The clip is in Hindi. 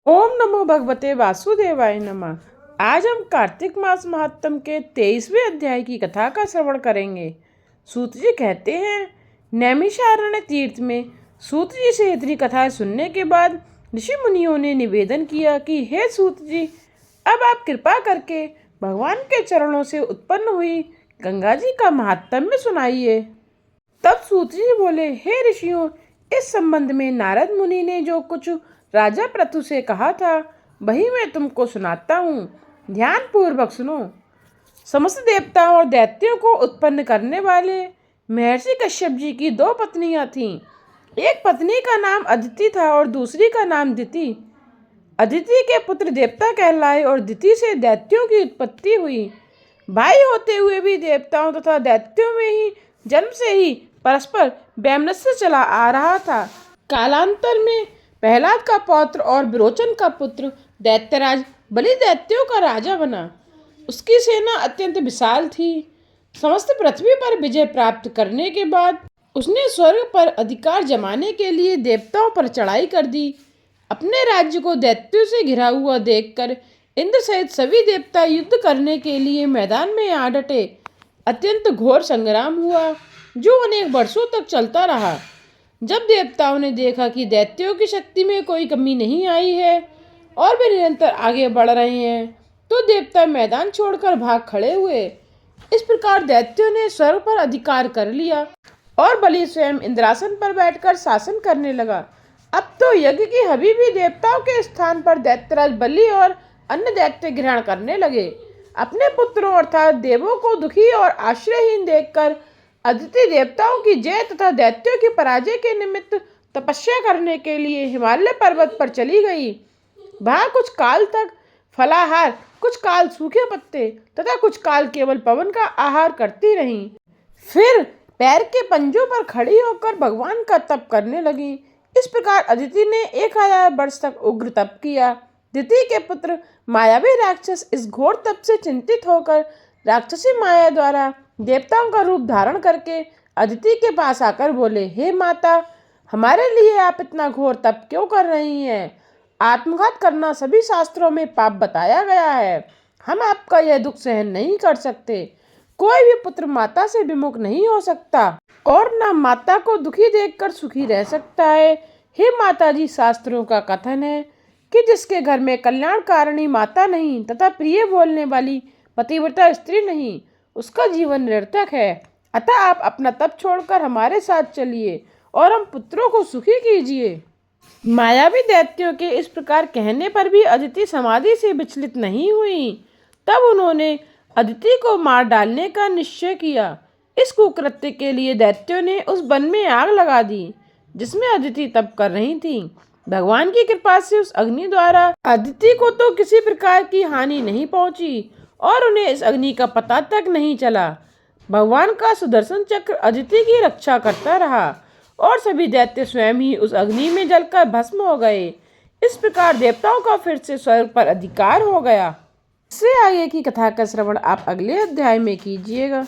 ओम नमो भगवते वासुदेवाय नमः। आज हम कार्तिक मास महात्म के 23वें अध्याय की कथा का श्रवण करेंगे। सूत जी कहते हैं, नैमिषारण्य तीर्थ में सूत जी से इतनी कथाएं सुनने के बाद ऋषि मुनियों ने निवेदन किया कि हे सूत जी, अब आप कृपा करके भगवान के चरणों से उत्पन्न हुई गंगा जी का महात्म्य सुनाइए। तब सूत जी बोले, हे ऋषियों, इस संबंध में नारद मुनि ने जो कुछ राजा पृथु से कहा था वही मैं तुमको सुनाता हूँ, ध्यान पूर्वक सुनो। समस्त देवताओं और दैत्यों को उत्पन्न करने वाले महर्षि कश्यप जी की दो पत्नियां थीं। एक पत्नी का नाम अदिति था और दूसरी का नाम दिति। अदिति के पुत्र देवता कहलाए और दिति से दैत्यों की उत्पत्ति हुई। भाई होते हुए भी देवताओं तथा दैत्यों में ही जन्म से ही परस्पर वैमनस्य चला आ रहा था। कालांतर में प्रहलाद का पौत्र और विरोचन का पुत्र दैत्यराज बलि दैत्यों का राजा बना। उसकी सेना अत्यंत विशाल थी। समस्त पृथ्वी पर विजय प्राप्त करने के बाद उसने स्वर्ग पर अधिकार जमाने के लिए देवताओं पर चढ़ाई कर दी। अपने राज्य को दैत्यों से घिरा हुआ देखकर इंद्र सहित सभी देवता युद्ध करने के लिए मैदान में आ डटे। अत्यंत घोर संग्राम हुआ जो अनेक वर्षों तक चलता रहा। जब देवताओं ने देखा कि दैत्यों की शक्ति में कोई कमी नहीं आई है और वे निरंतर आगे बढ़ रहे हैं, तो देवता मैदान छोड़कर भाग खड़े हुए। इस प्रकार दैत्यों ने स्वर्ग पर अधिकार कर लिया और बलि स्वयं इंद्रासन पर बैठकर शासन करने लगा। अब तो यज्ञ की हबीबी देवताओं के स्थान पर दैत्यराज बलि और अन्य दैत्य ग्रहण करने लगे। अपने पुत्रों अर्थात देवों को दुखी और आश्रयहीन देखकर अदिति देवताओं की जय तथा दैत्यों की पराजय के निमित्त तपस्या करने के लिए हिमालय पर्वत पर चली गई। वहां कुछ काल तक फलाहार, कुछ काल सूखे पत्ते तथा कुछ काल केवल पवन का आहार करती रहीं। फिर पैर के पंजों पर खड़ी होकर भगवान का तप करने लगी। इस प्रकार अदिति ने 1000 वर्ष तक उग्र तप किया। दिति के पुत्र मायावी राक्षस इस घोर तप से चिंतित होकर राक्षसी माया द्वारा देवताओं का रूप धारण करके अदिति के पास आकर बोले, हे माता, हमारे लिए आप इतना घोर तप क्यों कर रही हैं? आत्मघात करना सभी शास्त्रों में पाप बताया गया है। हम आपका यह दुख सहन नहीं कर सकते। कोई भी पुत्र माता से विमुख नहीं हो सकता और न माता को दुखी देखकर सुखी रह सकता है। हे माता जी, शास्त्रों का कथन है कि जिसके घर में कल्याणकारिणी माता नहीं तथा प्रिय बोलने वाली पतिव्रता स्त्री नहीं, उसका जीवन निरर्थक है। अतः आप अपना तप छोड़कर हमारे साथ चलिए और हम पुत्रों को सुखी कीजिए। मायावी दैत्यों के इस प्रकार कहने पर भी अदिति समाधि से विचलित नहीं हुई। तब उन्होंने अदिति को मार डालने का निश्चय किया। इस कुकृत्य के लिए दैत्यों ने उस वन में आग लगा दी जिसमें अदिति तप कर रही थी। भगवान की कृपा से उस अग्नि द्वारा अदिति को तो किसी प्रकार की हानि नहीं पहुंची और उन्हें इस अग्नि का पता तक नहीं चला। भगवान का सुदर्शन चक्र अदिति की रक्षा करता रहा और सभी दैत्य स्वयं ही उस अग्नि में जलकर भस्म हो गए। इस प्रकार देवताओं का फिर से स्वर्ग पर अधिकार हो गया। इससे आगे की कथा का श्रवण आप अगले अध्याय में कीजिएगा।